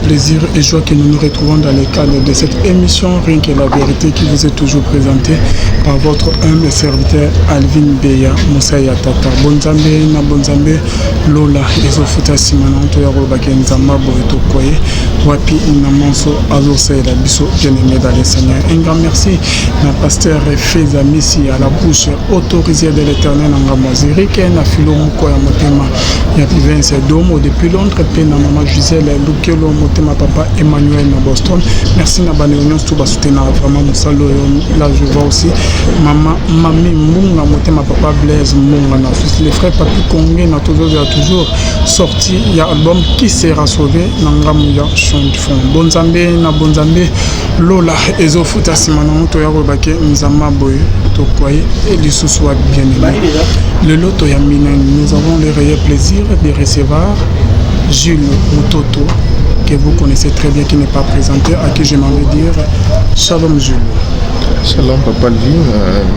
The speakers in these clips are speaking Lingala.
plaisir et joie que nous nous retrouvons dans le cadre de cette émission Rien que la vérité qui vous est toujours présentée par votre humble serviteur Alvin Beya Moussa Tata. Bonzambe na bonzambe Lola ezofuta simana to ya robaki nzamba boito koye wapi na monso azosela biso bien-aimé dans le Seigneur. Un grand merci na pasteur Feza Messi à la bouche autorisée de l'Éternel en Gamazirike na filo moko ya motema ya Vince Domo depuis Londres pe na maman Gisèle Lukelo motema papa Emmanuel na Boston. Merci na banéonion tout basoutenir vraiment musalo là je vois aussi maman Mami Munga motema papa Blaise Munga na les frères Papi Kongé na toujours sorti il y a album qui sera sauvé na ngamu ya chant du fond. Bonzambe na bonzambe Lola ezofuta simana to ya robake nzamba boy to koye et les sous-sois bien-aimés. Le loto ya mina, nous avons le réel plaisir de recevoir Jules Mutoto, que vous connaissez très bien, qui n'est pas présenté, à qui je m'en vais dire Shalom Jules. Shalom Papa Alvin,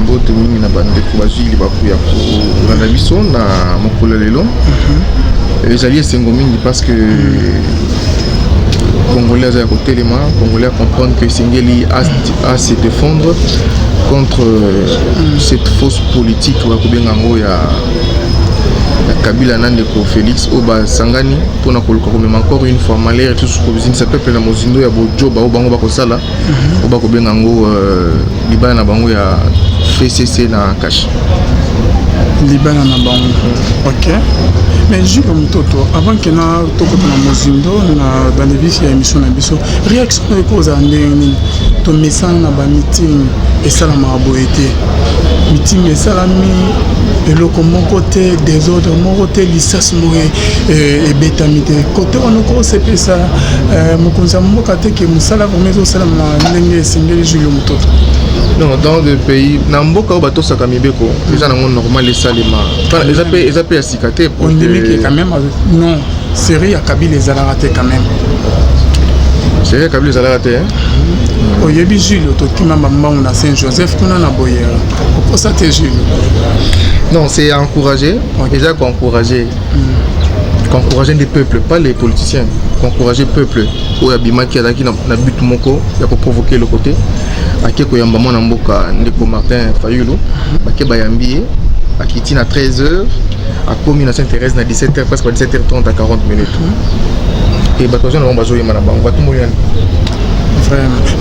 mbote mingi na bande ko bazili bakuya ko na biso na mokolo lelo. Ezali esengo mingi parce que Congolais à côté les mains, Congolais comprendre que Singeli a se défendre contre cette fausse politique wa kubengango ya Kabila Nandeko Félix Oba Sangani pour na koluka même encore une fois malheur tout ce que vous ça peuple na mozindo ya bojo ba bango ba kosala oba kubengango libana na bango ya FCC na cash libana na bango. OK. Mais Jules Mutoto, avant que na toko na mozindo na banevisi ya émission na biso, réaction de cause en ndenge to message na ba meeting et ça la maboete. Meeting et salami et le côté des autres mon côté lisas moé et betamite côté on ko c'est ça mukonza mokate ke musala pour mezo salama ndenge singeli Jules Mutoto. Non, dans le pays, Namboka ou bateau Sakamibeko, les gens ont normal les salimans. Les appels à cicater pour. On dit que quand même, non, c'est vrai, il y a Kabila les a raté quand même. C'est vrai, Kabila les a raté, hein? Oh, il y a eu Jules, qui m'a demandé à Saint-Joseph, qu'on a boyé. Pourquoi ça t'est Jules? Non, c'est encourager, déjà qu'encourager. Encourager les peuples, pas les politiciens. Encourager le peuple. Ou Abima qui a na but moko, il a provoqué le côté. Ake ko yamba mona mboka ndeko Martin Fayulu, ake bayambié, akiti na 13h, a commis na Sainte-Thérèse na 17h presque 17h30 à 40 minutes. Et batozo na bazo yema na bango, batu moyani.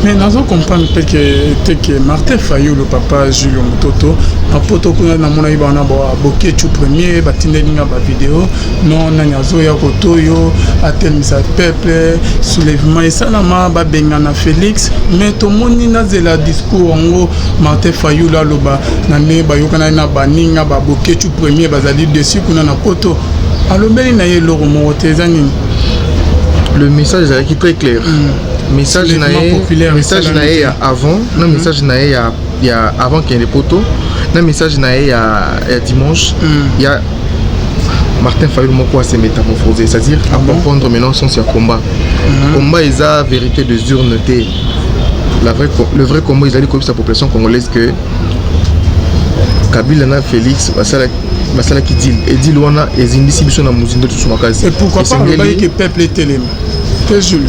Mais nous avons compris que Martin Fayulu, le papa Jules Mutoto, a poto kuna na mona ibana ba boketu premier batindelinga ba vidéo non na nyazo ya kotoyo atelmisa peuple soulèvement et salama ba bengana Félix mais to moni na zela discours ngo Martin Fayulu aloba na ne ba yokana na baninga ba boketu premier bazali dessus kuna na poto alobeli na ye loro mo tezani. Le message est très clair. Message naé avant, non message naé il y a avant qu'il y ait des poteaux, non message naé il y a dimanche, il y a Martin Fayulu moko à se métamorphoser, c'est-à-dire à comprendre maintenant son combat. Combat est la vérité de urneté. Le vrai combat ils allaient comme sa population congolaise que Kabila na Félix basala qui dit et dit loana et zindisi biso na muzindo tout makazi. Et pourquoi pas le que peuple est télé. C'est Jules.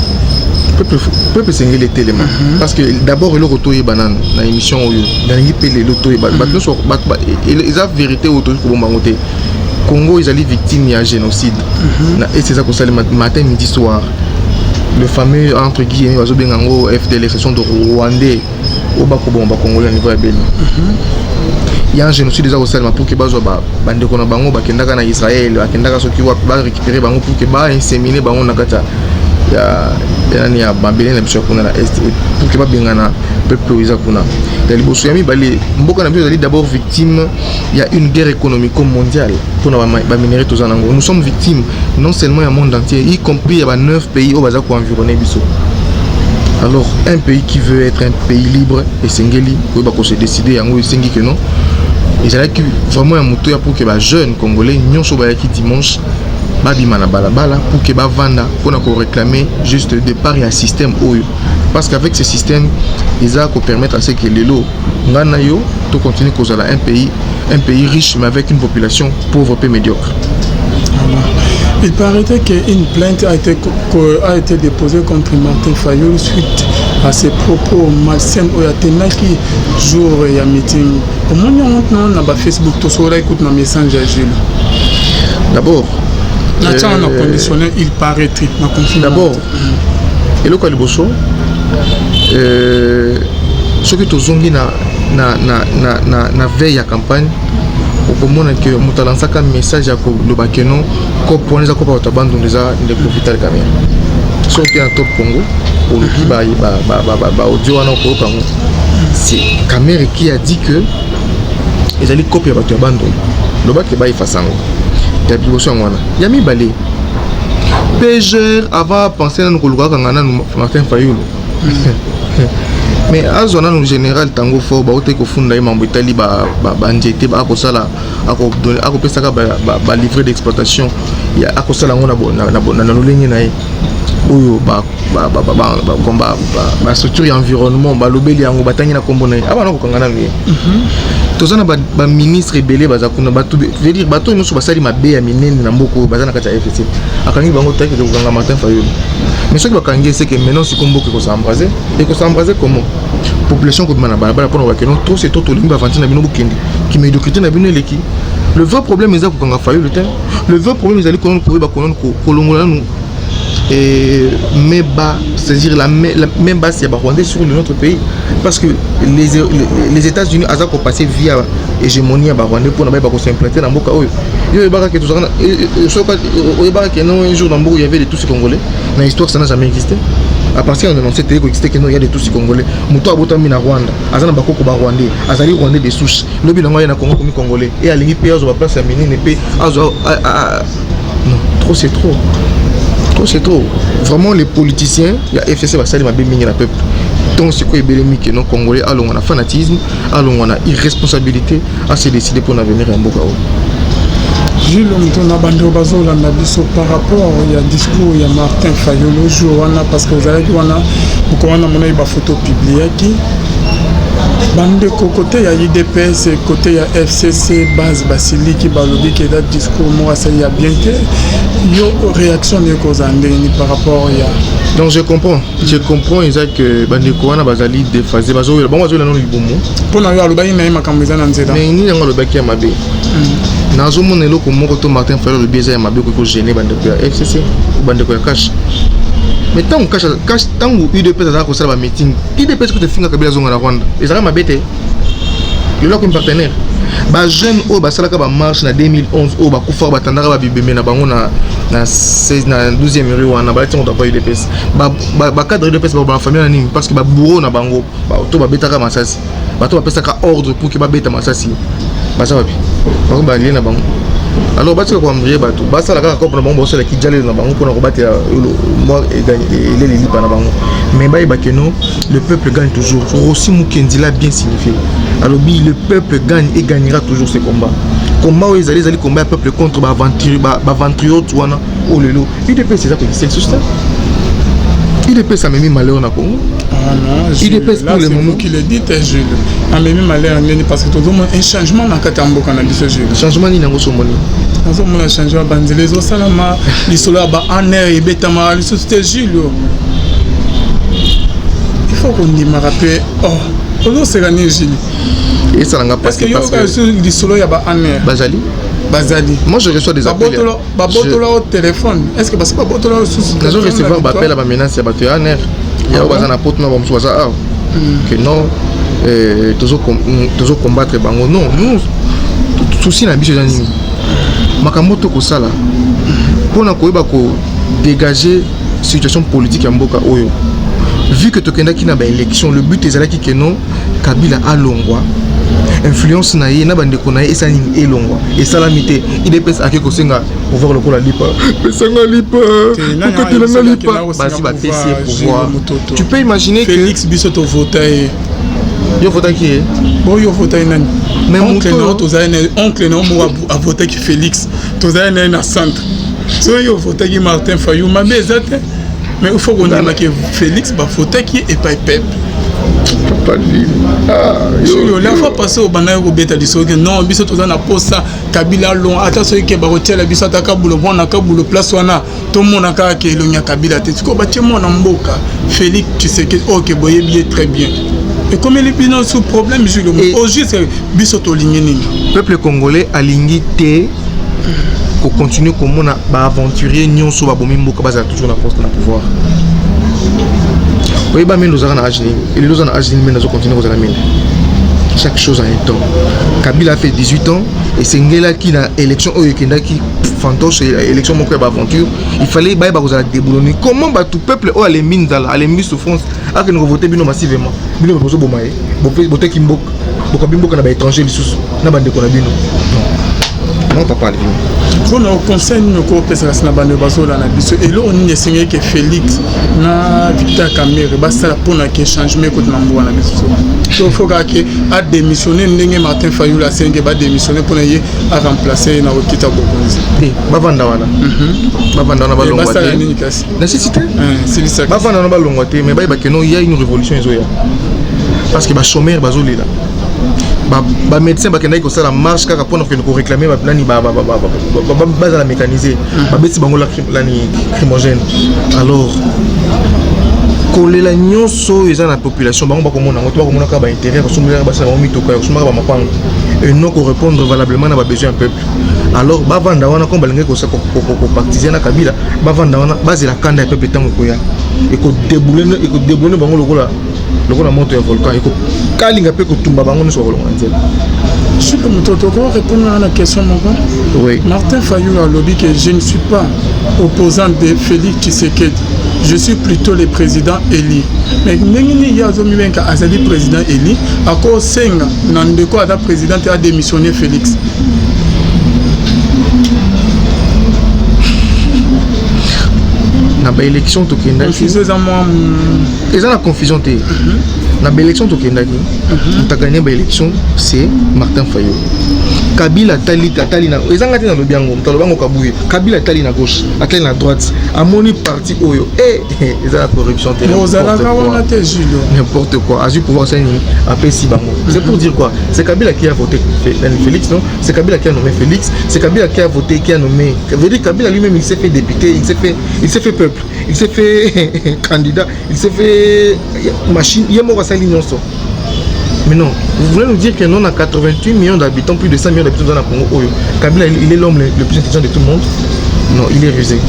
Peuple c'est les téléma parce que d'abord le retour est banane dans l'émission où dans les loto et ils ont vérité autour de Bombangote Congo ils allaient victimes de génocide et c'est ça que ça le matin midi soir le fameux entre guillemets Wazobengango FDL l'expression de Rwandais au Bakobomba Congolais au niveau de Bénin. Il y a un génocide déjà au Salma pour que bazo bande kona bango bakendaka na Israël bakendaka soki wa ba récupérer bango pour que ba inséminer bango na kata ya babele na biso kuna na est pour que ba bengana peuple oiza kuna dali boso yami balé mboka na biso dali d'abord victime il y a une guerre économique mondiale pour ba minerais tous en Angola. Nous sommes victimes non seulement du monde entier y compris il y a 9 pays au baza ko environner biso. Alors un pays qui veut être un pays libre et singeli ko ba ko se décider yango singi que non. Et j'ai que vraiment un moto pour que les jeunes congolais nyonso ba ki dimanche ba bima na balabala pour que ba vanda pour na réclamer juste départ et un système oyo parce qu'avec ce système ils a permettre à ce que les lots ngana yo to continuer causer un pays riche mais avec une population pauvre et médiocre. Il paraît qu'une plainte a été déposée contre Martin Fayulu suite à ses propos malsains où il y a qui jour il y a meeting. Comment on a Facebook tout ça écoute nos messages à Jules. D'abord, conditionnel, il paraît d'abord, et le cas de Bosso, ce que tu as na veille à campagne, au moment que tu as lancé un message à le Bakeno, qu'on prenait à quoi tu as abandonné ça, il est profité de la caméra. Ce qui est en top Congo, pour le qui va audio en Congo, c'est caméra qui a dit que ils allaient copier à tu abandonné. Le bac est bas face à nous. Il y a plus de moi. Il y a mis balé. PGR avant penser à nous colorer quand on a Martin Fayulu. Mais à zone en général tango fort ba ote ko funda ima mbitali ba njete ba ko sala ako donner ako pesa ka ba livret d'exploitation ya ako sala ngona na lolingi na oyo ba structure environnement ba lobeli yango batangi na kombo na aba na ko kangana lui tozana ba ministre belé baza kuna ba veut dire bato nyonso basali mabe ya minene na mboko bazana kata FCC akangi bango taki ko kanga Martin Fayulu. Mais ce qui va changer, c'est que maintenant, si on veut s'embraser, et qu'on s'embraser comment? Population comme la balabala pour nous, tout c'est tout le monde va vendre na bino bukendi, qui me documente na bino leki. Le vrai problème, c'est qu'on a fallu le temps. Le vrai problème, c'est qu'on pourrait kolongola nous et mais bas, c'est-à-dire la même base il y a Rwandais sur notre pays, parce que les États-Unis ont passé via hégémonie à Rwandais pour ne pas s'implanter dans Mboka. Il y a que tout ça, un jour dans Mboka il y avait des Tutsis congolais. Dans l'histoire ça n'a jamais existé. À partir de 97 il y a des Tutsis congolais. Muto abotami na Rwanda, azana bakoko ba Rwandais, azali Rwandais des souches. Lobi nango na Congo comme congolais et à l'équipe pays on place à menine et non, trop c'est trop. C'est trop. Vraiment les politiciens, il y a FCC va salir ma bémine la peuple. Donc c'est quoi les bélémiques que nos Congolais allons on a fanatisme, allons on a irresponsabilité à se décider pour l'avenir en Bokao. Jules Mtona Bando Bazola Nabiso par rapport il y a discours il y a Martin Fayulu jour parce que vous avez dit on a mon photo publiée qui bande côté il y a IDPS côté il y a FCC base Basili qui balobi qui a discours moi ça y a bien que yo réaction de cause par rapport il y a donc je comprends exact que bande koana bazali déphasé bazo bon bazo non libomo pour na yo alobai na makambiza na nzeda mais ni ngo lobaki ya mabe nazo mona eloko moko to Martin Fayulu le bieza ya mabe ko gêner bande ko ya FCC ou bande ko ya cash. Mais tant que UDP a fait un meeting, UDP est fin de la Rwanda. Ils ont ma bête. Le local partenaire. Les jeunes qui ont fait une marche en 2011, qui ont fait une marche en 12e rue, ils ont fait une UDP. Les cadres UDP sont dans la famille parce que les bourreaux sont bango. Ils ont fait un ordre pour qu'ils aient Massassi. Alors, parce que vous avez dit, ça la carte pour bon seul qui j'allais dans bango pour combattre moi et les mais le peuple gagne toujours. Aussi Mukendi l'a bien signifié. Alors le peuple gagne et gagnera toujours ces combats. Combat où ils allaient combattre le peuple contre Bavantrio Touana ou le lot. UDP c'est ça qui c'est ça. UDP ça m'a mis malheur na Congo. Ah non, UDP pour le moment qui le dit Jules. A m'a mis malheur parce que tout le monde un changement dans Katambo cannabis Jules. Changement ni nango somoni. Nous avons changé à Bandele, les Salama, les Sola, en air et Betama, les sociétés Jules. Il faut qu'on y me rappelle. Oh, on s'est gagné Jules. Et ça n'a pas parce que les Sola, il y a en air. Bazali. Moi je reçois des appels. Babotola au téléphone. Est-ce que parce que Babotola au sous je recevoir des appels à ma menace, il y a en air. Il y a un apôtre, que non, toujours combattre Bango. Non, nous, souci n'a pas de Makamoto Kosala pour dégager la situation politique en Mboka Oyo. Vu que Tokenda qui n'a pas élection, le but est que non Kabila a Longwa. Influence naïe na bande konaï et ça ni Longwa. Et ça la mité. Il est à quelque chose pour voir le coup la lipa. Pesanga lipa. Pourquoi lipa? Basi ba PC pouvoir. Tu peux imaginer que Félix Bissoto voté. Yo voté qui est? Bon yo voté nani. Même oncle non moi a voté qui Félix. Tous les na centre. So yo voté qui Martin Fayulu ma bezate. Mais il faut qu'on dise que Félix va voter qui est pas peuple. La fois passée au Banaï Robeta dit que non, Bissot a posé ça Kabila long ata so ke ba hôtel biso ata kabulo bona kabulo place wana to mona ka ke lonya Kabila te ko ba tie mona mboka Félix Tshisekedi OK boye bien très bien et comme il est dans sous problème Jules au juste biso to lingini peuple congolais alingi te ko continuer comme on a ba aventurier nyonso ba bomi mboka baza toujours na poste na pouvoir oui ba men lozana ajini et lozana ajini men nazo continuer ko zala men chaque chose a un temps. Kabila a fait 18 ans et c'est Ngela qui a élection qui fantoche élection mon cœur aventure. Il fallait bailler à déboulonner. Comment bah tout peuple oh les mines dans les mines souffrance a que nous voter bino massivement. Bino bozo bomaye. Boté kimbok. Bokabimbo kana ba étranger lisusu. Na bande ko na bino. Non papa Alvin. Faut nous conseiller nous ko pesa na bande bazo la na biso et là on y essayer que Félix na Victor Kamere ba ça pour na que changement ko na mbo na biso. Il faut qu'il a démissionné, Martin Fayulu a démissionné pour aller remplacer na Okita Bokonzi. Bavandawana. Bavandawana balongwate. Nécessité. C'est ça. Bavandawana balongwate, mais il y a une révolution isoya. Parce que ba chômeur bazoli là. Ba médecin ba kenda ko sala marche kaka pour nous réclamer ba nani ba la mécaniser. Ba beti bango la crimogène. Alors kolela nyonso eza na population bango bakomona ngo to bakomona ka ba intérêt basumela ba sala mitoka basumela ba mapango et non ko répondre valablement na ba besoin peuple alors bavanda wana ko balenge ko partisan na Kabila bavanda wana bazela kanda peuple tango ko ya et ko débouler bango lokola moto ya volcan et ko kalinga pe ko tumba bango no so kolonga nzela. Je peux me répondre à la question mon gars. Oui. Martin Fayulu a lobby que je ne suis pas opposant de Félix Tshisekedi. Je suis plutôt le président élu. Mais il y a un président élu. À cause Senga, Nandeko a président a démissionné Félix. Na ba élection to kenda ils ont la confusion té na ba élection to kenda ki on a gagné ba élection c'est Martin Fayulu. Kabila tali na ezanga te na lobiango mtalo bango kabuye Kabila tali na gauche atali na droite amoni parti oyo eza la corruption té n'importe quoi azu pouvoir ça ni après si bango c'est pour dire quoi c'est Kabila qui a voté Félix non c'est Kabila qui a nommé Félix c'est Kabila qui a voté qui a nommé veut dire Kabila lui-même il s'est fait député il s'est fait peuple il s'est fait candidat il s'est fait machine il y a mort à sa ligne. Mais non, vous voulez nous dire que non, on a 88 millions d'habitants, plus de 100 millions d'habitants dans le Congo. Kabila, il est l'homme le plus intelligent de tout le monde. Non, il est rusé.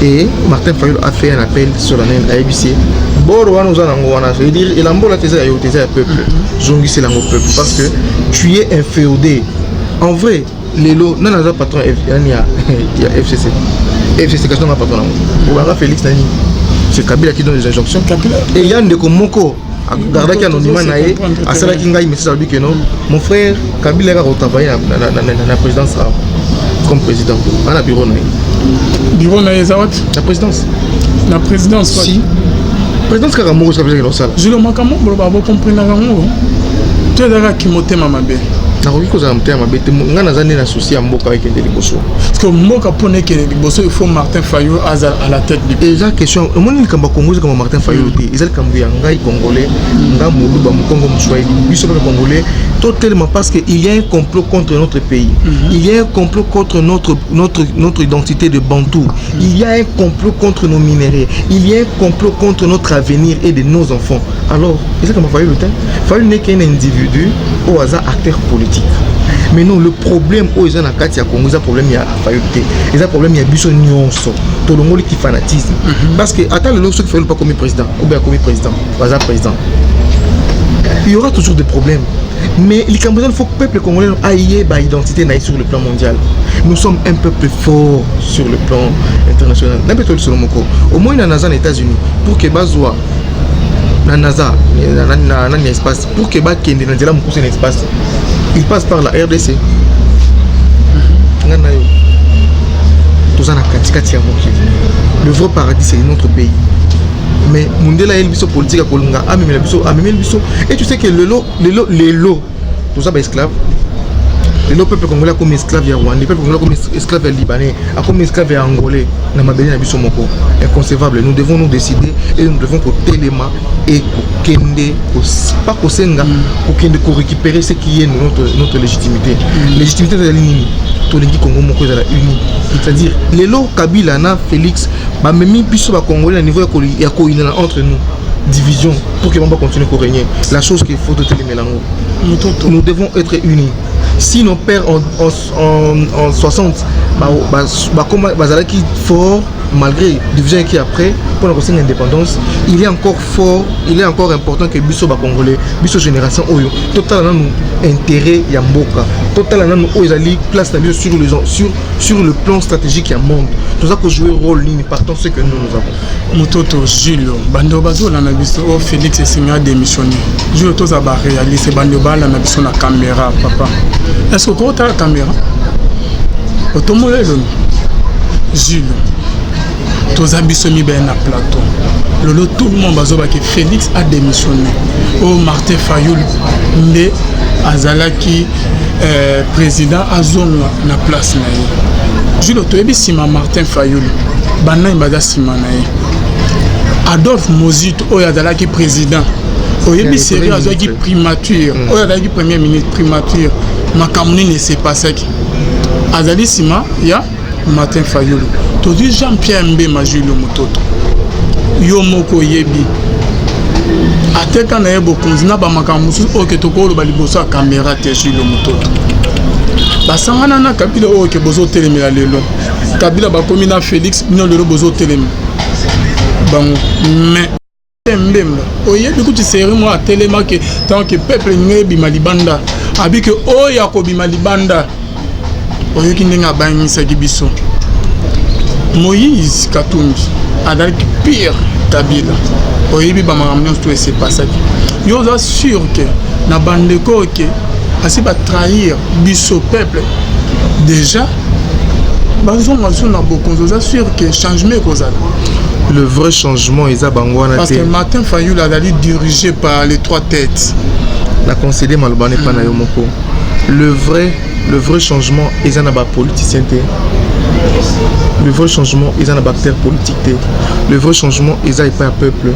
Et Martin Fayulu a fait un appel solennel à ABC. Je veux dire, il a un peuple. Zongi, c'est le peuple. Parce que tu es inféodé. En vrai, les lots, non, non, patron, il y a FCC. FCC, c'est un patron. Félix Nani. C'est Kabila qui donne les injonctions. Et il y a un de Moko. Garda qui anonymat naé à cela qui ngaï mais ça dit que non mon frère Kabila a retravaillé la présidence comme président à la bureau naé zawat la présidence si présidence Karamoro ça veut dire ça je le makamo ba comprendre Karamoro tu es d'accord qui moté mamabe na ko ko za mtema bete ngana zane na souci ya mboka avec ndeli boso parce que mboka pone que ndeli boso il faut Martin Fayulu à la tête du pays. Et la question au monde kamba Congo comme Martin Fayulu té ils kambu ya ngai congolais ngamu ba Congo mswahili biso ba congolais totalement parce que il y a un complot contre notre pays. Il y a un complot contre notre identité de Bantou. Il y a un complot contre nos minéraux. Il y a un complot contre notre avenir et de nos enfants. Alors, c'est comme Fayulu n'est qu'un individu au hasard acteur politique. Mais non, le problème où ils ont à Congo, c'est un problème il y a Fayulu. Il y a un problème il y a Bissot Nyonso. Tout le monde qui fanatisme. Parce que attends le lot qui fait pas comme président ou bien comme président, pas président. Il y aura toujours des problèmes. Mais les Camerounais, il faut que le peuple congolais ait une identité sur le plan mondial. Nous sommes un peuple fort sur le plan international. Au moins, il y a aux États-Unis pour que Bazoua, la NASA, l'espace, pour que Bakende, l'espace, il passe par la RDC. Le vrai paradis, c'est notre pays. Mais Mundela est le politique à Kolonga, et tu sais que les lots, tout ça, esclaves, le peuple congolais comme esclave ya Rwandais, le peuple congolais comme esclave ya Libanais, comme esclave ya Angolais, na mabeli na biso moko. Inconcevable. Nous devons nous décider et nous devons téléma et kende pas kosenga pour récupérer ce qui est notre légitimité. Légitimité de la ligne tolingi Congo moko za la uni. C'est-à-dire lelo Kabila na Félix ba memi biso ba congolais à niveau ya ko entre nous. Division pour que Bamba continue à régner. La chose qu'il faut de Télémélango. Nous devons être unis. Si nos pères en 60, qui fort, malgré la division qui est après, pour la prochaine indépendance, il est encore fort, il est encore important que Bisso Congolais, Bisso Génération Oyo, total nous intérêt Yamboka, total nous Oyali place sur le plan stratégique du monde. Nous avons joué un rôle partant ce que nous avons. Mutoto Julio, Bando Bazo la Nabiso, Félix et Signa démissionné. Julio Toza ba réaliser Bando Bala na biso na caméra, papa. Est-ce que tu as la caméra? Automobile Julio. Toza biso mi ben na plateau. Lolo tout le monde bazo ba que Félix a démissionné. Oh Martin Fayoul ndé azalaki président azonga na place na ye. Julio toyebi sima Martin Fayoul. Bana imbaza sima na ye. Adolphe Mozito oyo azalaki président. Oyebi sérieux azalaki primature. Oyo azalaki premier ministre primature. Makamuni ne s'est passé. Azali sima ya Martin Fayoul. Tu dis Jean-Pierre Mbema Julio Mutoto. Yo moko yebi. Ateka na yebo konzina ba makamusu oke tokolo ba liboso a caméra te Julio Mutoto. Basangana na Kabila oke bozo telemela lelo. Kabila ba komi na Félix no lelo bozo telemi. Bango mais Mbemba oyebi kuti seri mo a telema que tant que peuple ngebi malibanda abi que oya ko bi malibanda oyoki ndenga bangisa kibiso. Moïse Katumbi avec pire Kabila. Oyebi ba makamnyo tout c'est pas ça. Yo za sûr que na bandeko que asi ba trahir biso peuple déjà bazon mazu na bokonzo za sûr que changement kozala. Le vrai changement est à Bangwana. Parce que Martin Fayoul a été dirigé par les trois têtes. La conseillère Malbane Panayomoko. Le vrai changement est à la politicien. Le vrai changement est à la bactère politique. Le vrai changement est à pas peuple.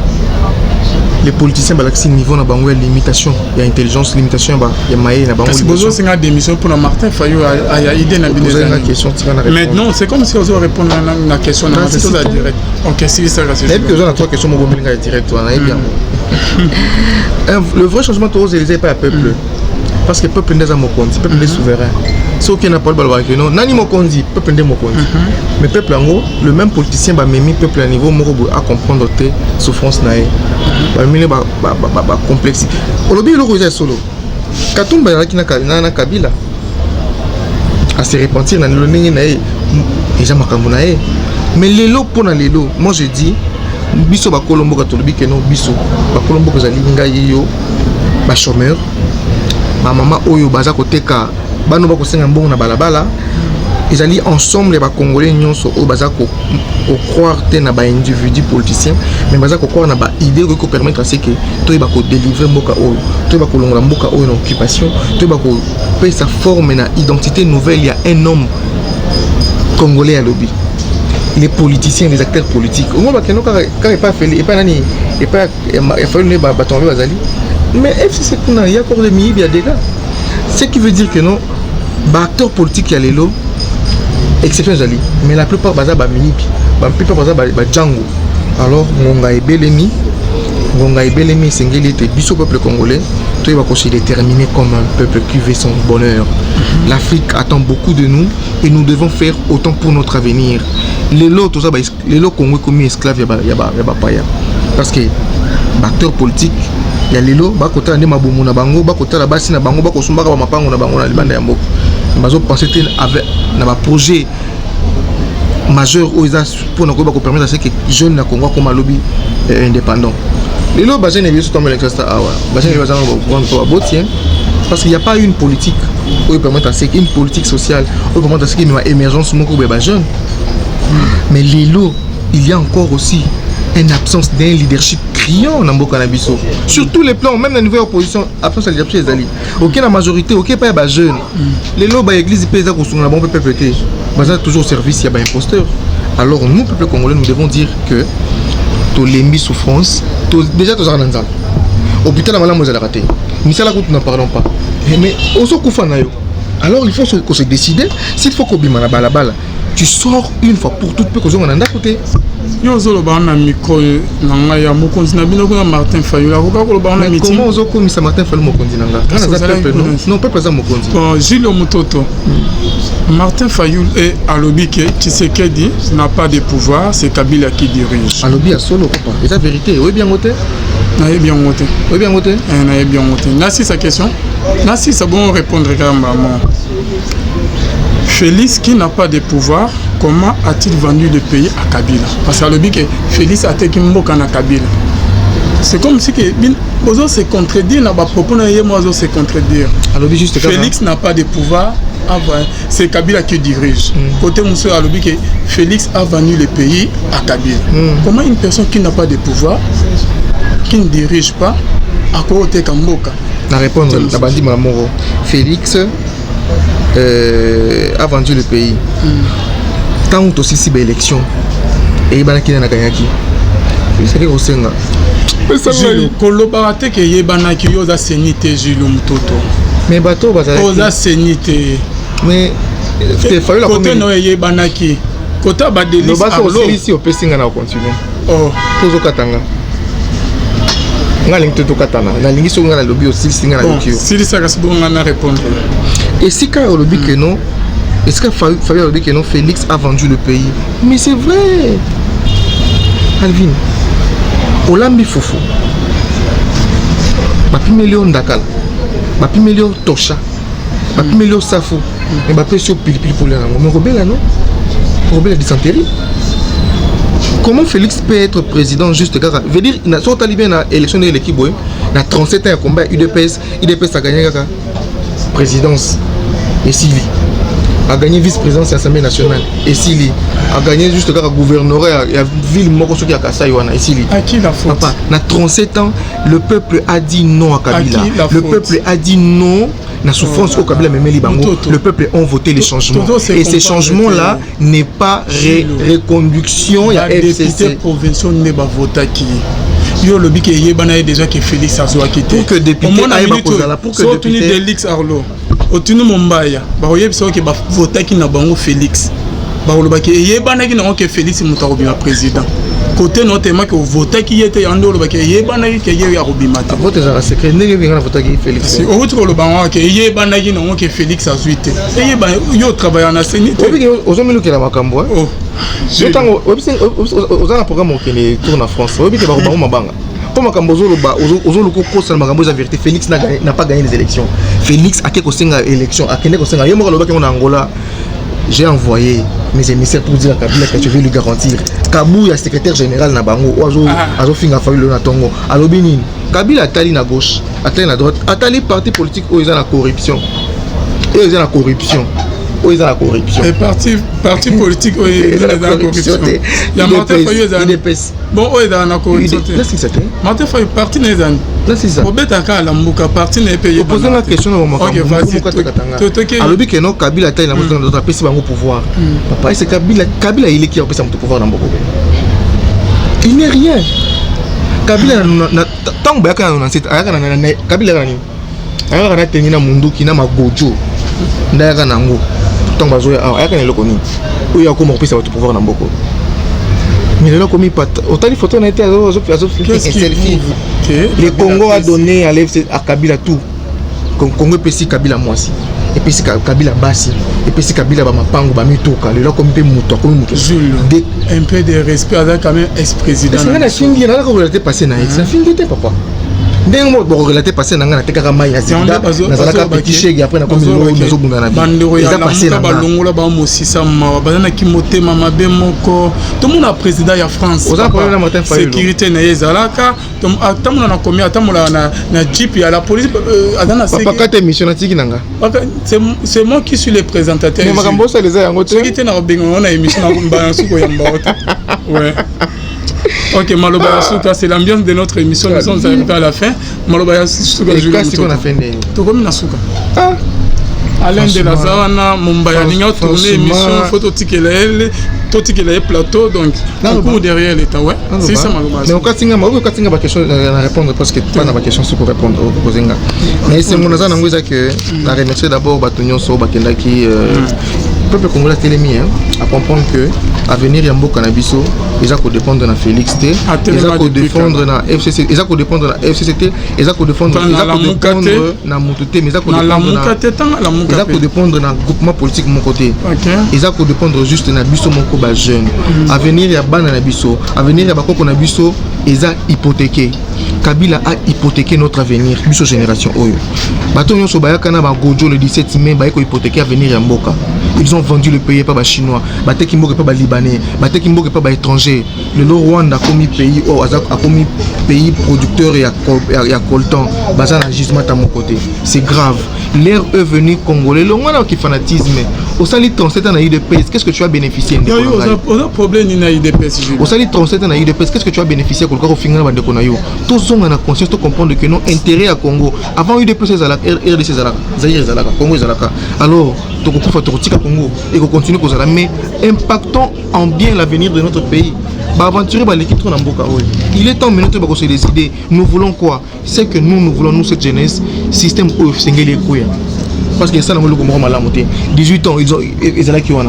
Les politiciens balaxi niveau na bango limitation, il y a intelligence limitation il y a maïe na bango. Parce que besoin c'est une démission pour Martin Fayoul a idée na question. Maintenant c'est comme si on répondre à la question na c'est ça direct. OK, si ça c'est. Et puis on a trois questions mon bombe direct toi na bien. Le vrai changement tous les pas peuple. Parce que peuple n'est pas mokondi, peuple est souverain. Ce qui n'a pas le balwa que non, nani mokondi, peuple n'est mokondi. Mais peuple en gros, le même politicien va même peuple à niveau morobo à comprendre tes souffrances naé. Ba mine ba complexité. Olobi le roger solo. Katumba yaki na Kabila. À se repentir dans le ndenge naé. Déjà makambo naé. Mais lelo pona lelo, moi je dis biso ba kolombo ka tolobi que non biso. Ba kolombo ko zali ngai yo ba chômeur. Ma maman oyo baza koteka bano bako senga mbongo na balabala ils allaient ensemble les congolais nyonso o baza ko croire te na ba individu politicien mais baza ko croire na ba idée ko permettre à ce que toi ba ko délivrer mboka oyo toi ba ko longola mboka oyo na occupation toi ba ko payer sa forme na identité nouvelle. Il y a un homme congolais à lobby, les politiciens, les acteurs politiques au moins ba keno ka pas fait et pas nani et pas il faut ne ba tomber bazali. Mais FCC il y a encore des milliers de dégâts. Ce qui veut dire que non, les acteurs politiques, il y a les lots, exception Zali. Mais la plupart, ils sont mini, la plupart, ils sont Django. Alors, Ngonga et Belemi, c'est le peuple congolais. Tout va se déterminer comme un peuple qui veut son bonheur. L'Afrique attend beaucoup de nous et nous devons faire autant pour notre avenir. Les lots, tout ça, les lots Congolais comme esclaves, il y a pas. Parce que les acteurs politiques, il y a les lots, bakota ande mabomu na bango, bakota la basi na bango, bakosumbaka ba mapango na bango na libanda ya mboka. Bazo penser avec na ba projet majeur aux pour na ko ba ko permettre à ce que jeunes na Congo comme lobby indépendant. Les lots ba jeunes biso tomber l'extra awa. Ba jeunes bazana ba prendre to abotien parce qu'il n'y a pas une politique qui permettre à ce qu'une politique sociale qui permettre à ce qu'il y ait une émergence moko ba jeunes. Mais les lots, il y a encore aussi une absence d'un leadership criant dans mboka na biso sur tous les plans, même la nouvelle opposition absence de leadership ezali aucun la majorité aucun pas ba jeune les lois ba église pesa ko sunga bon peuple té baza toujours au service ya ba imposteur. Alors nous peuple congolais nous devons dire que to lembi souffrance déjà to za nanzala hôpital na malamu za raté misala ko n'en parlons pas mais oso kufa na yo. Alors il faut se décider s'il faut qu'on bimana bala bala tu sors une fois pour toutes peu qu'on en a côté. Yo zolo ba na micro na ya mokonzi na bino ko Martin Fayulu ko ko ba na meeting. Comment ozo ko misa Martin Fayulu mokonzi nanga? Non pas présent mokonzi. Bon Gilles Mutoto. Martin Fayulu et Alobi que Tshisekedi n'a pas de pouvoir, c'est Kabila qui dirige. Alobi a solo quoi. C'est la vérité. Oui bien voté. Na bien voté. Oui bien voté. Na bien voté. Merci sa question. Merci ça bon répondre quand même. Félix qui n'a pas de pouvoir, comment a-t-il vendu le pays à Kabila? Parce qu'à l'objet que Félix a été Kimboka na Kabila. C'est comme si Ozo se contredire, n'a pas propos Ozo se contredire. Juste Félix n'a pas de pouvoir, c'est Kabila qui dirige. Côté monsieur à l'objet que Félix a vendu le pays à Kabila. Comment une personne qui n'a pas de pouvoir, qui ne dirige pas, à côté Kamboka? La réponse, la bandit Malamoro. Félix a vendu le pays. Tant que tu as élection, et il y a un gagné. C'est que c'est un Gilles, Kolobarate que Yebanaki Yosa Senite Gilles Mutoto. Mais bateau, Yosa Senite. Mais il faut la côté no Yebanaki. Côté Badelis. Le bateau aussi ici au Pessinga na continuer. Oh. Pozo Katanga. Ngaling Toto Katana. Na lingi so ngala lobby aussi singa na lokio. Si ça reste bon on a répondre. Et si quand on dit que non, est-ce que Fabien dit que non, Félix a vendu le pays? Mais c'est vrai. Alvin. Olambi Foufou. Bapi million Dakal. Bapi million Tosha. Bapi million Safo. Mais bapi sur Pilipili pour les rangs. Mais Robert là non? Robert a dysenterie. Comment Félix peut être président juste car veut dire il a sorti talibé na élection de l'équipe na 37 ans à combat UDPS a gagné la présidence et Sili a gagné vice-présidence à l'Assemblée nationale et Sili a gagné juste car gouvernorat à ville moko soki à Kasai wana et Sili. À qui la faute? Papa, na 37 ans le peuple a dit non à Kabila. Le peuple a dit non. La souffrance au Kabila Memeli Bango, le peuple a voté les changements. Et ces changements-là n'est pas reconduction. Il y a FCC. Provinciaux ne va voter qui. Yo le bique yebana déjà que Félix a soit quitté. Pour que député aille bakozala pour que député Félix Arlo. Otunu Mombaya, ba oyeb so que ba voter qui na bango Félix. Ba lo ba que yebana qui na que Félix mutarobi président. Côté notamment que voter qui était en dehors que yebana qui y a robimata. Voter ça secret ne vient voter qui Félix. Si au retour le bango que yebana qui na que Félix a suité. Et yeba yo travaille en asénité. Ozomelo que la makambo. Oh. Je tango aux un programme qui tourne en France. Obi que ba bango mabanga. Pour makambo ozolo ko ça makambo la vérité Félix n'a pas gagné les élections. Félix a quelque singa élection, a quelque singa yemo lo ba en Angola. J'ai envoyé mes émissaires pour dire à Kabila que je vais lui garantir. Kabou est secrétaire général na bango, Azo Finga Fayulu na Tongo. Alobini, Kabila atali na gauche, atali na droite, atali parti politique où ils ont la corruption. Et ils ont la corruption. Où ils ont la corruption. Et parti politique où ils ont la corruption. Il y a Martin Fayulu bon, où ils ont la corruption. Là c'est ça. Martin Fayulu parti les ans. Là c'est ça. Robert Aka la mbuka parti n'est payé. Posez la question au moment. OK, vas-y. Alors que non Kabila atali na notre pays bango pouvoir. Papa c'est Kabila il est qui a pris son pouvoir dans Boko. Il n'est rien. Kabila tant que Kabila ayaka na tengi na munduki na magojo ndayaka nango tant bazoya ayaka na lokoni oyo akoma kopesa bato pouvoir na mboko mais là comme autant de photos na été selfie le Congo a donné à Kabila tout Congo pesi Kabila mwasi et puis Kabila basi et puis Kabila ba mapango ba mitoka le là comme pe muto comme muto un peu de respect avec quand même ex-président c'est na fingi na ko relater passé na ex na fingi te papa ndenge mo bo relater passé na ngana tekaka mai ya sida na zalaka petit chèque après na comme le mezo bunga na bi ça passé na balongola ba mosisa ma bazana ki motema mabe moko tout monde a président ya France sécurité na ezalaka tamuna na komi atamula na jeep ya la police adana sécurité papa kate mission na tiki nanga c'est moi qui suis le présentateur mais makambo ça les a yango sécurité na bengo na émission na mba suko ya mba ouais Ok, Maloba Yasuka, c'est l'ambiance de notre émission. Nous sommes arrivés à la fin. Maloba Yasuka, je vais vous faire. Tokomi Nasuka. Alain de Lazarana, Mumbai, Alinga, tourné émission, photo ticket plateau, donc beaucoup derrière l'État, ouais. C'est ça, Maloba. Mais au cas où ma question à répondre, parce que pas ma question pour répondre au Kozenga. Mais c'est mon azan angouza que la remercier d'abord Batonyon So Bakenda qui le peuple congolais télémi à comprendre que avenir Yambo Canabiso, ils ont dépendre de Félix T, ils ont défendre na FCC, ils ont dépendre na FCCT, ils ont défendre na Moutouté, mais ils ont dépendre na groupement politique mon côté. Ils ont dépendre juste na biso mon koba jeune. Avenir ya bana na biso, avenir ya bakoko na biso, ils ont hypothéqué. Kabila a hypothéqué notre avenir, biso génération oyo. Batonyo So Bayakana ba Gojo le 17 mai ba ko hypothéquer avenir ya mboka. Ils ont vendu le pays par les Chinois, bateki mboka par les Libanais, bateki mboka par les étrangers. Le Rwanda a commis pays, a commis pays producteur et à coltan, basé en gisement à mon côté. C'est grave. L'ère est venue congolais. Le monde qui fanatisme. Au sali 37 ans à IDPS, qu'est-ce que tu as bénéficié? On a problème in IDPS. Au sali 37 ans à IDPS, qu'est-ce que tu as bénéficié pour le final de Konayo? Tous ont la conscience de comprendre que non intérêt à Congo. Avant UDPS RDC Zaire Zalaka, Congo Zalaka. Alors, tu peux Congo et qu'on continue comme ça, mais impactons en bien l'avenir de notre pays. Aventurer l'équipe dans Mboka. Il est temps maintenant de se décider. Nous voulons quoi? C'est que nous voulons, nous, cette jeunesse, système OF, parce que ça, nous avons 18 ans, ils ont là qui ont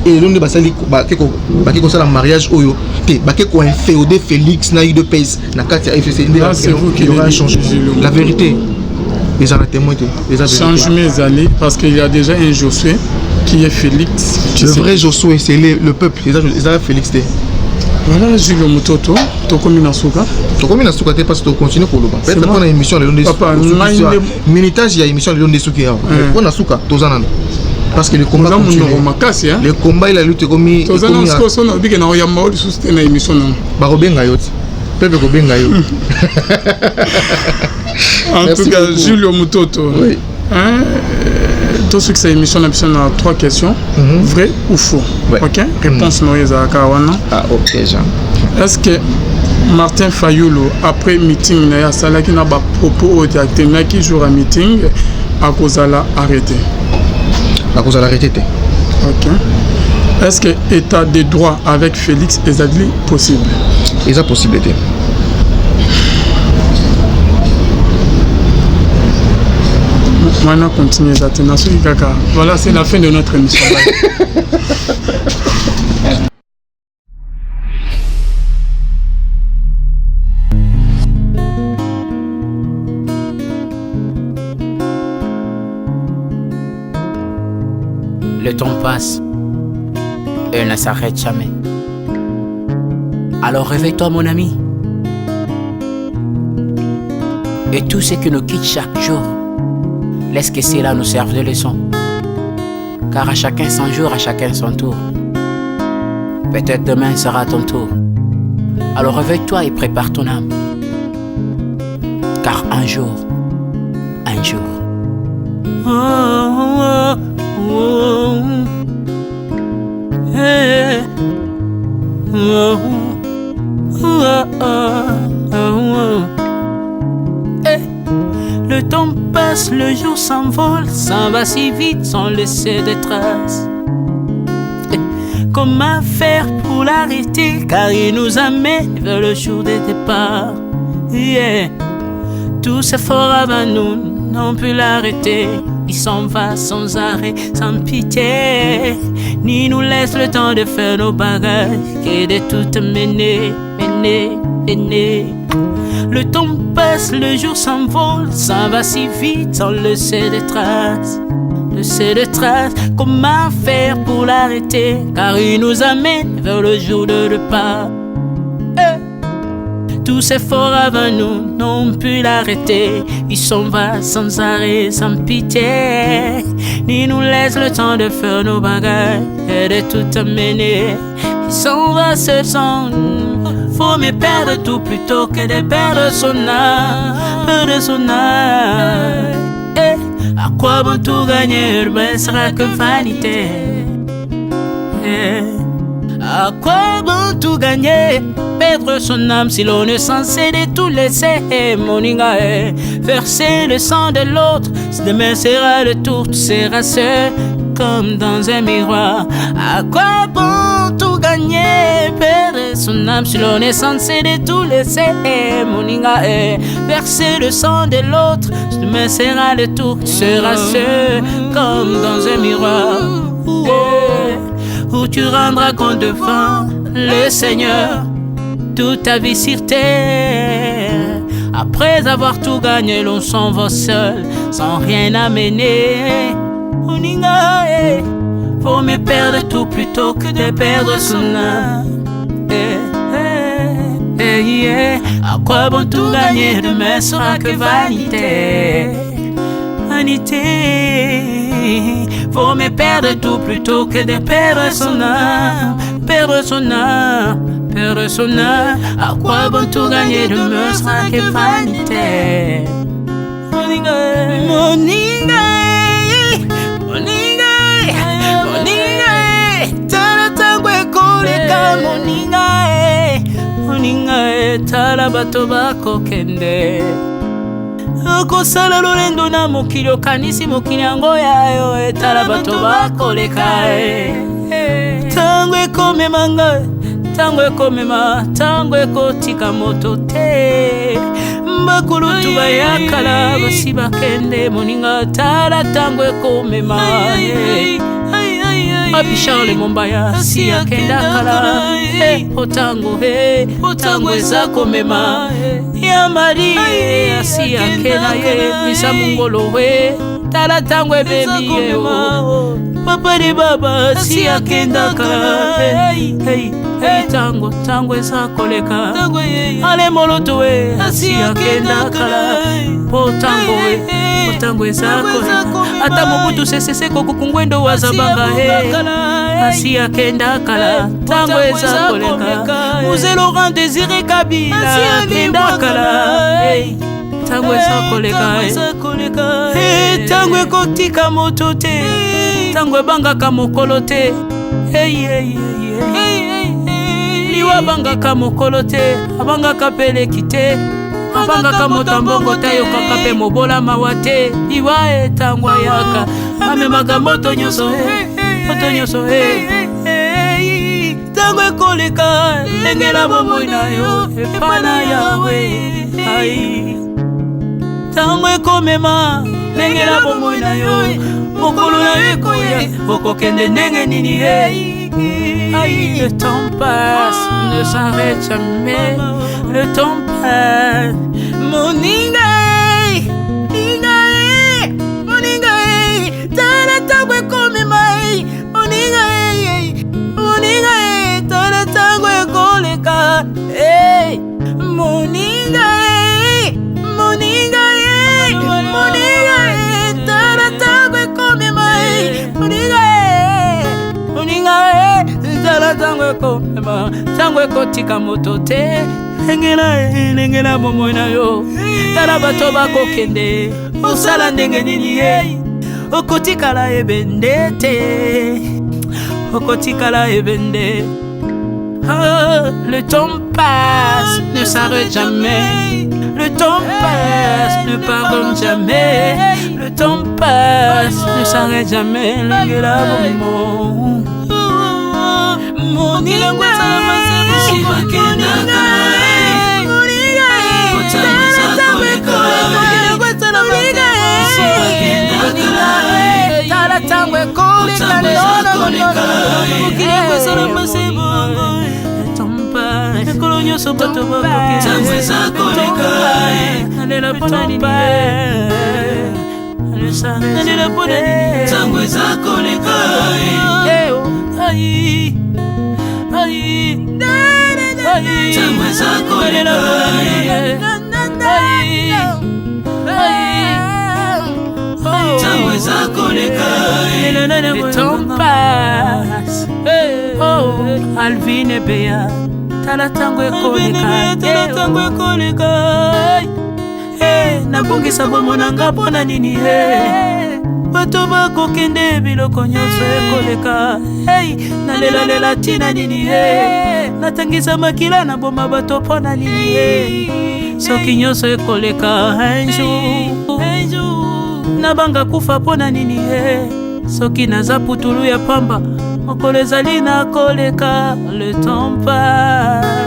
et l'on est un mariage oyo un féodé Félix na de pays na Katia FCC qui aura changé la vérité. Les gens témoin change mes alliés parce qu'il y a déjà un Josué qui est Félix. Le vrai Josué, c'est le peuple. Les gens Félix. Voilà, Julio Mutoto, Tokomi Nasuka. Tokomi Nasuka, parce que tu continues pour le bas. Peut-être qu'on a une émission de Papa, Minitage, il y a une émission de Nasuka. On a Nasuka, Tozanan. Parce que le combat continue. Le combat, il a lutté comme il. Tozanan, ce qu'on a dit que nous avons eu une émission. Barobenga Yot. Peuple Kobenga Yot. En tout cas, Julio Mutoto. Oui. Tout ce que c'est émission, on a 3 questions. Vrai ou faux? Ok. Réponse Noé Zakawana. Ah, ok, Jean. Est-ce que Martin Fayulu, après meeting, il y a ça qui n'a pas propos au directeur, qui joue à meeting, à cause de l'arrêté? À cause de l'arrêté. Ok. Est-ce que état de droit avec Félix Ezadli possible? Il y a possibilité. Maintenant, continuez à tenir sur Kaka. Voilà, c'est la fin de notre émission. Le temps passe et ne s'arrête jamais. Alors réveille-toi, mon ami. Et tout ce qui nous quitte chaque jour, laisse que cela nous serve de leçon. Car à chacun son jour, à chacun son tour. Peut-être demain sera ton tour. Alors réveille-toi et prépare ton âme. Car un jour. Oh, oh, oh, hey. Oh, oh, oh, oh. Hey. Le temps passe, le jour s'envole, s'en va si vite sans laisser de traces. Hey. Comment faire pour l'arrêter, car il nous amène vers le jour de départ. Yeah. Tout s'effort avant nous, n'ont pu l'arrêter. Il s'en va sans arrêt, sans pitié, ni nous laisse le temps de faire nos bagages, et de tout mener. Le temps passe, le jour s'envole, s'en va si vite sans laisser de traces. Comment faire pour l'arrêter, car il nous amène vers le jour de repas. Tous ces forts avant nous n'ont pu l'arrêter. Il s'en va sans arrêt, sans pitié, ni nous laisse le temps de faire nos bagages et de tout amener. Il s'en va seul sans nous. Faut me perdre tout plutôt que de perdre son âme, à quoi bon tout gagner, ben sera que vanité. À quoi bon tout gagner, perdre son âme si l'on est censé de tout laisser? Moninga, verser le sang de l'autre, si demain sera le tour, tu seras seul comme dans un miroir. À quoi bon tout gagner, perdre son âme si l'on est censé de tout laisser? Moninga, verser le sang de l'autre, si demain sera le tour, tu seras seul comme dans un miroir. Où tu rendras compte devant le Seigneur toute ta vie sur terre. Après avoir tout gagné, l'on s'en va seul, sans rien amener. Moninga, faut me perdre tout plutôt que de perdre son âme. À quoi bon tout gagner, demain sera que vanité. Vanité, faut me perdre tout plutôt que de perdre son âme. Perdre son âme, perdre son âme. À quoi bon tout gagner, demain sera que vanité. Moninga, Moninga, Moninga, Moninga, tala tangwe koleka. Moninga, Moninga, tala bato bako kende. Kosala lolendo na mokili okanisi mokili yango yayo. Tala bato bakoleka. Tango ekomema nga, tango ekomema, tango ekotika moto te. Bakulutu bayakala basi bakende. Moninga, tala tango ekomema. Papi Charles Mombaya si akenda kala. Otango otango eza komema. Ya Mari si akena misa mungolo tala tango ebebi papa de baba si akenda kala. Tango tango eza koleka. Ale moloto si akenda kala. Otango otango eza koleka. Ata mobutu sesese kokukungwendo wazabanga asi akenda kala. Tango eza koleka. Mzee Laurent Désiré Kabila akenda kala. Tango eza koleka. Tango ekotika moto te, tango ebangaka mokolo te. Liwa bangaka mokolo te, abangaka peleki te. Abangaka motambongo tayokaka pe mobola mawa te. Liwa tango ayaka amemaka moto nyonso moto nyonso tango ekoleka. Engela bomoi na yo epana yawe. Tango ekomema engela bomoi na yo. Mokolo na yo ekoya okokende ndenge nini. Le temps passe, ne s'arrête jamais. Le temps passe. Moninga, Moninga, Moninga, tala tango ekomema. Moninga, Moninga, tala tango ekoleka. Moninga, Moninga, Moninga, tala tango ekomema. Moninga, Moninga, tala tango ekomema. Tango ekotika moto te. Engela bomoi na yo. Tala bato bakokende. Osala ndenge nini okotikala ebende te. Okotikala ebende. Le temps passe, ne s'arrête jamais. Le temps passe, ne pardonne jamais. Le temps passe, ne s'arrête jamais. Engela bomoi. Moninga, tala tango ekoleka. Ekolo nyonso bato bakokende. Alela pona nini alela pona nini. Tango eza koleka. Tango eza koleka. Tango eza koleka. Le temps passe. Oh, Alvin et Béa. Tala tango ekoleka. Tala tango ekoleka. Nabongisa bomo nanga pona nini. bato bakokende biloko nyonso ekoleka. Hey, nalela tina nini natangisa makila na boma bato pona nini soki nyonso ekoleka. Un jour nabanga kufa pona nini soki naza putulu ya pamba mokolo ezali na koleka. Le temps passe.